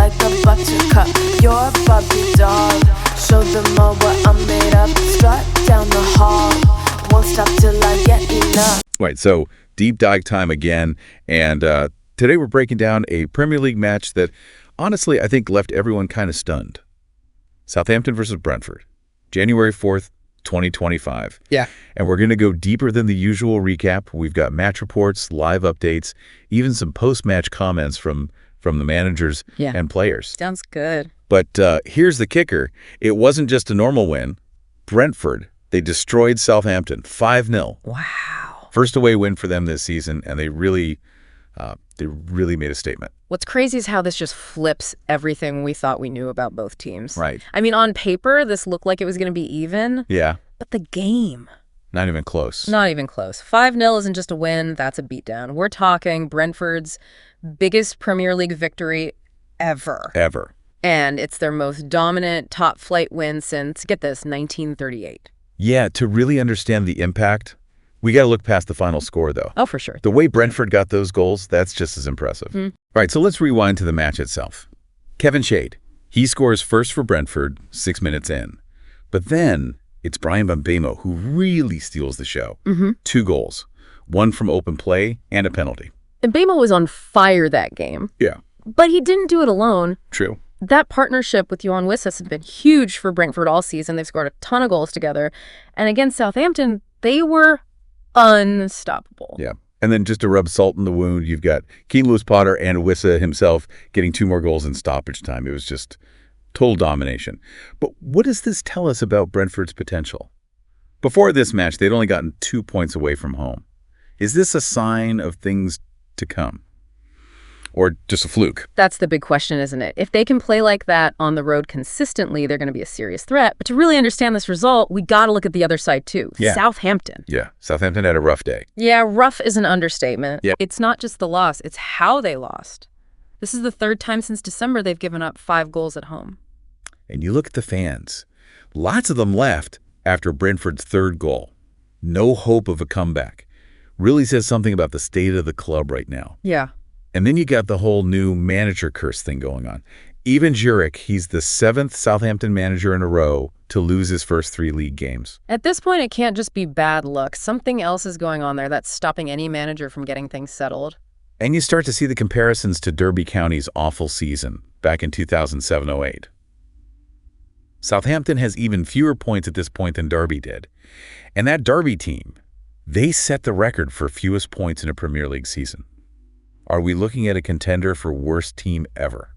like a buttercup. You're a Barbie doll. Show them all what I'm made of. Strut down the hall. Won't stop till I get enough. Right, so deep dive time again, and today we're breaking down a Premier League match that, honestly, I think left everyone kind of stunned. Southampton versus Brentford, January 4th, 2025. Yeah. And we're going to go deeper than the usual recap. We've got match reports, live updates, even some post-match comments from the managers and players. Sounds good. But here's the kicker. It wasn't just a normal win. Brentford, they destroyed Southampton 5-0. Wow. First away win for them this season, and they really made a statement. What's crazy is how this just flips everything we thought we knew about both teams. Right. I mean, on paper, this looked like it was going to be even. Yeah. But the game. Not even close. Not even close. 5-0 isn't just a win, that's a beatdown. We're talking Brentford's biggest Premier League victory ever. Ever. And it's their most dominant top-flight win since, get this, 1938. Yeah, to really understand the impact, we got to look past the final score, though. Oh, for sure. The way Brentford got those goals, that's just as impressive. All right, so let's rewind to the match itself. Kevin Shade, he scores first for Brentford 6 minutes in. But then it's Bryan Mbeumo who really steals the show. 2 goals, one from open play and a penalty. Mbeumo was on fire that game. Yeah. But he didn't do it alone. True. That partnership with Yohan Wissa has been huge for Brentford all season. They've scored a ton of goals together. And against Southampton, they were unstoppable. Yeah. And then just to rub salt in the wound, you've got Keane Lewis-Potter and Wissa himself getting 2 more goals in stoppage time. It was just total domination. But what does this tell us about Brentford's potential? Before this match, they'd only gotten 2 points away from home. Is this a sign of things to come? Or just a fluke? That's the big question, isn't it? If they can play like that on the road consistently, they're going to be a serious threat. But to really understand this result, we got to look at the other side, too. Yeah. Southampton. Yeah, Southampton had a rough day. Yeah, rough is an understatement. Yeah. It's not just the loss, it's how they lost. This is the 3rd time since December they've given up 5 goals at home. And you look at the fans. Lots of them left after Brentford's 3rd goal. No hope of a comeback. Really says something about the state of the club right now. Yeah. And then you got the whole new manager curse thing going on. Even Zurich, he's the 7th Southampton manager in a row to lose his first 3 league games. At this point, it can't just be bad luck. Something else is going on there that's stopping any manager from getting things settled. And you start to see the comparisons to Derby County's awful season back in 2007-08. Southampton has even fewer points at this point than Derby did. And that Derby team, they set the record for fewest points in a Premier League season. Are we looking at a contender for worst team ever?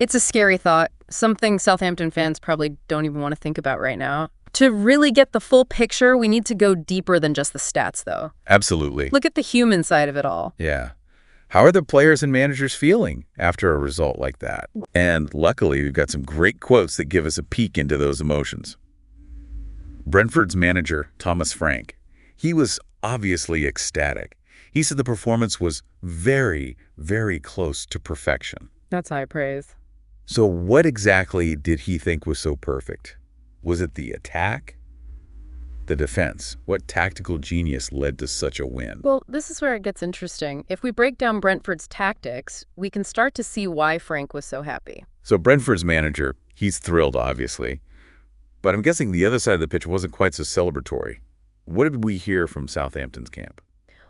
It's a scary thought, something Southampton fans probably don't even want to think about right now. To really get the full picture, we need to go deeper than just the stats, though. Absolutely. Look at the human side of it all. Yeah. How are the players and managers feeling after a result like that? And luckily, we've got some great quotes that give us a peek into those emotions. Brentford's manager, Thomas Frank, he was obviously ecstatic. He said the performance was very, very close to perfection. That's high praise. So what exactly did he think was so perfect? Was it the attack? The defense? What tactical genius led to such a win? Well, this is where it gets interesting. If we break down Brentford's tactics, we can start to see why Frank was so happy. So Brentford's manager, he's thrilled, obviously. But I'm guessing the other side of the pitch wasn't quite so celebratory. What did we hear from Southampton's camp?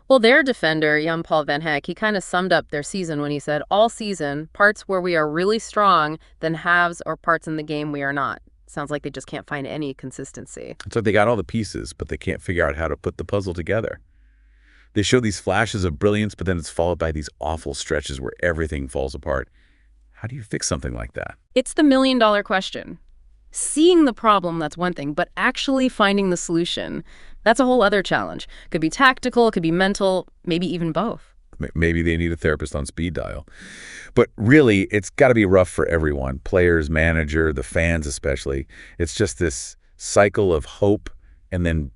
Well, their defender, Jan-Paul van Heck, he kind of summed up their season when he said, all season, parts where we are really strong, then halves or parts in the game we are not. Sounds like they just can't find any consistency. It's like they got all the pieces, but they can't figure out how to put the puzzle together. They show these flashes of brilliance, but then it's followed by these awful stretches where everything falls apart. How do you fix something like that? It's the million-dollar question. Seeing the problem, that's one thing, but actually finding the solution, that's a whole other challenge. Could be tactical, could be mental, maybe even both. Maybe they need a therapist on speed dial. But really, it's got to be rough for everyone, players, manager, the fans especially. It's just this cycle of hope and then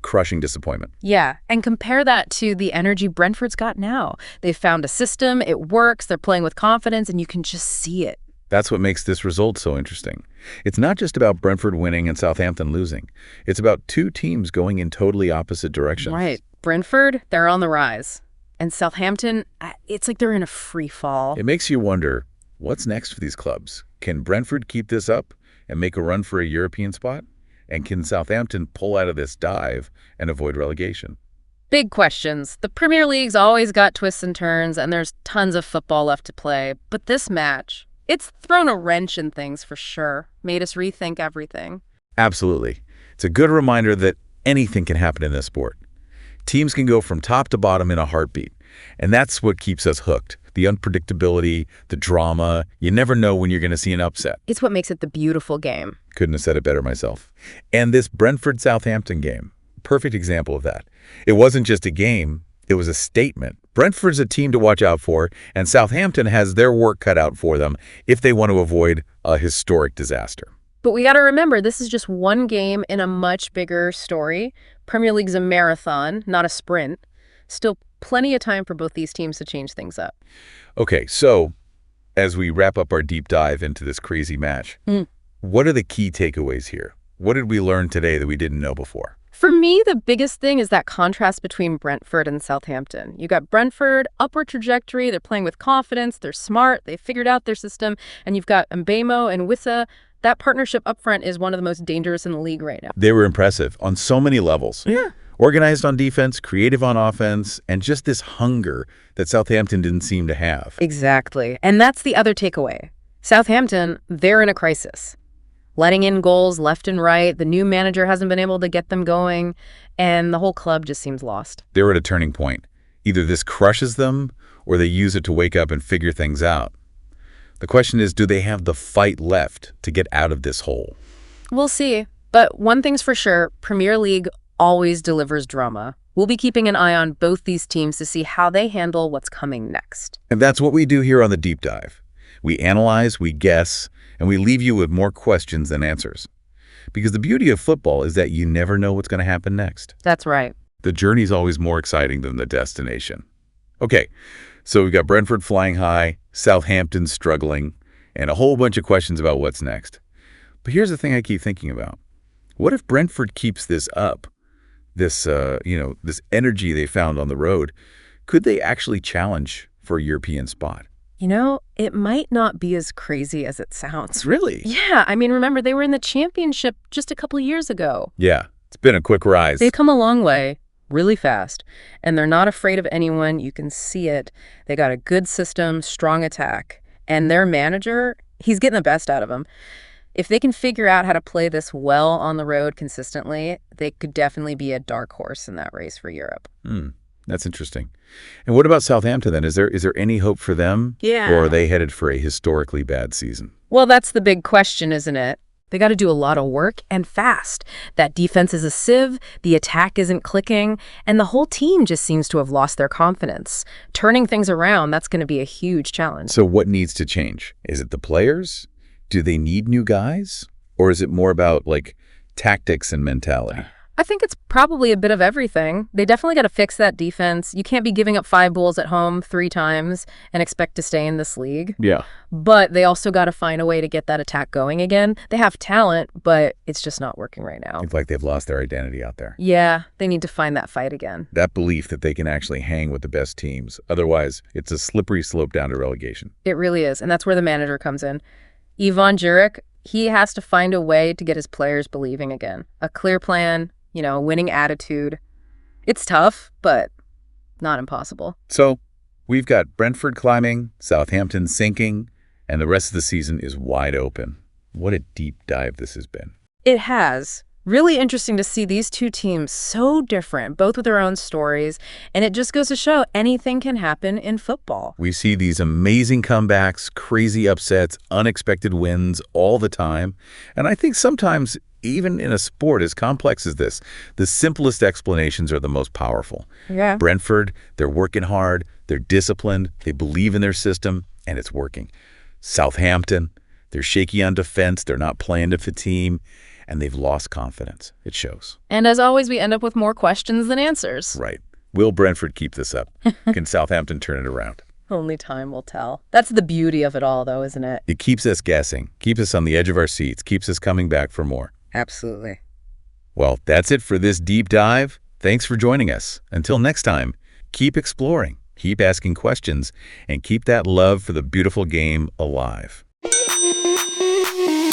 crushing disappointment. Yeah, and compare that to the energy Brentford's got now. They've found a system, it works, they're playing with confidence, and you can just see it. That's what makes this result so interesting. It's not just about Brentford winning and Southampton losing. It's about 2 teams going in totally opposite directions. Right. Brentford, they're on the rise. And Southampton, it's like they're in a free fall. It makes you wonder, What's next for these clubs? Can Brentford keep this up and make a run for a European spot? And can Southampton pull out of this dive and avoid relegation? Big questions. The Premier League's always got twists and turns, and there's tons of football left to play. But this match, it's thrown a wrench in things for sure. Made us rethink everything. Absolutely. It's a good reminder that anything can happen in this sport. Teams can go from top to bottom in a heartbeat. And that's what keeps us hooked. The unpredictability, the drama. You never know when you're going to see an upset. It's what makes it the beautiful game. Couldn't have said it better myself. And this Brentford-Southampton game, perfect example of that. It wasn't just a game, it was a statement. Brentford's a team to watch out for, and Southampton has their work cut out for them if they want to avoid a historic disaster. But we got to remember, this is just one game in a much bigger story. Premier League's a marathon, not a sprint. Still plenty of time for both these teams to change things up. Okay, so as we wrap up our deep dive into this crazy match, what are the key takeaways here? What did we learn today that we didn't know before? For me, the biggest thing is that contrast between Brentford and Southampton. You got Brentford, upward trajectory, they're playing with confidence, they're smart, they figured out their system, and you've got Mbeumo and Wissa. That partnership up front is one of the most dangerous in the league right now. They were impressive on so many levels. Yeah. Organized on defense, creative on offense, and just this hunger that Southampton didn't seem to have. Exactly. And that's the other takeaway. Southampton, they're in a crisis. Letting in goals left and right. The new manager hasn't been able to get them going, and the whole club just seems lost. They're at a turning point. Either this crushes them, or they use it to wake up and figure things out. The question is, do they have the fight left to get out of this hole? We'll see. But one thing's for sure, Premier League always delivers drama. We'll be keeping an eye on both these teams to see how they handle what's coming next. And that's what we do here on the Deep Dive. We analyze, we guess, and we leave you with more questions than answers. Because the beauty of football is that you never know what's going to happen next. That's right. The journey's always more exciting than the destination. Okay, so we've got Brentford flying high, Southampton struggling, and a whole bunch of questions about what's next. But here's the thing I keep thinking about. What if Brentford keeps this up? This energy they found on the road, could they actually challenge for a European spot? You know, it might not be as crazy as it sounds. Really? Yeah, I mean, remember, they were in the championship just a couple of years ago. Yeah, it's been a quick rise. They've come a long way, really fast, and they're not afraid of anyone. You can see it. They got a good system, strong attack, and their manager, he's getting the best out of them. If they can figure out how to play this well on the road consistently, they could definitely be a dark horse in that race for Europe. That's interesting. And what about Southampton then? Is there any hope for them? Yeah. Or are they headed for a historically bad season? Well, that's the big question, isn't it? They got to do a lot of work and fast. That defense is a sieve, the attack isn't clicking, and the whole team just seems to have lost their confidence. Turning things around, that's going to be a huge challenge. So what needs to change? Is it the players? Do they need new guys? Or is it more about, tactics and mentality? I think it's probably a bit of everything. They definitely got to fix that defense. You can't be giving up 5 goals at home 3 times and expect to stay in this league. Yeah. But they also got to find a way to get that attack going again. They have talent, but it's just not working right now. It's like they've lost their identity out there. Yeah, they need to find that fight again. That belief that they can actually hang with the best teams. Otherwise, it's a slippery slope down to relegation. It really is, and that's where the manager comes in. Ivan Juric, he has to find a way to get his players believing again. A clear plan, a winning attitude. It's tough, but not impossible. So we've got Brentford climbing, Southampton sinking, and the rest of the season is wide open. What a deep dive this has been. It has. Really interesting to see these two teams so different, both with their own stories, and it just goes to show anything can happen in football. We see these amazing comebacks, crazy upsets, unexpected wins all the time, and I think sometimes even in a sport as complex as this, the simplest explanations are the most powerful. Yeah. Brentford, they're working hard, they're disciplined, they believe in their system, and it's working. Southampton, they're shaky on defense, they're not playing to the team, and they've lost confidence. It shows. And as always, we end up with more questions than answers. Right. Will Brentford keep this up? Can Southampton turn it around? Only time will tell. That's the beauty of it all, though, isn't it? It keeps us guessing, keeps us on the edge of our seats, keeps us coming back for more. Absolutely. Well, that's it for this deep dive. Thanks for joining us. Until next time, keep exploring. keep asking questions, and keep that love for the beautiful game alive.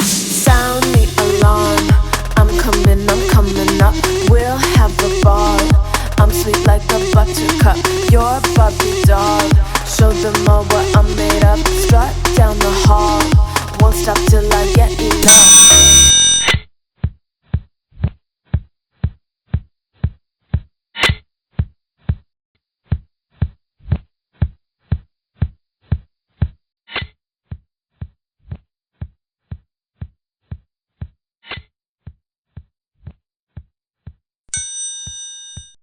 Sound the alarm, I'm coming up. We'll have a ball, I'm sweet like a buttercup. You're Barbie doll, show them all what I'm made of. Strut down the hall, won't stop till